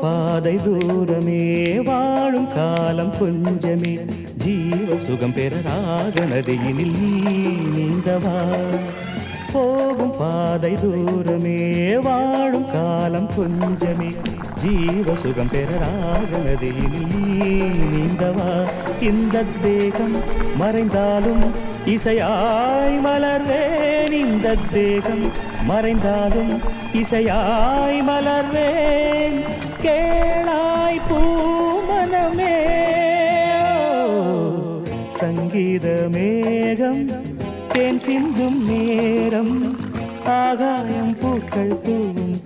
பாதை தூரமே வாழும் காலம் கொஞ்சமே ஜீவ சுகம் பெற ராக நதியினில் நீந்தவா போகும் பாதை தூரமே வாழும் காலம் கொஞ்சமே ஜீவ சுகம் பெற ராக நதியினில் நீந்தவா இந்த தேகம் மறைந்தாலும் இசையாய் மலர்வேன் இந்த தேகம் மறைந்தாலும் இசையாய் மலர்வேன் கேளாய் பூமனமே சங்கீத மேகம் தேன் சிந்தும் நேரம் ஆகாயம் பூக்கள் பூவும்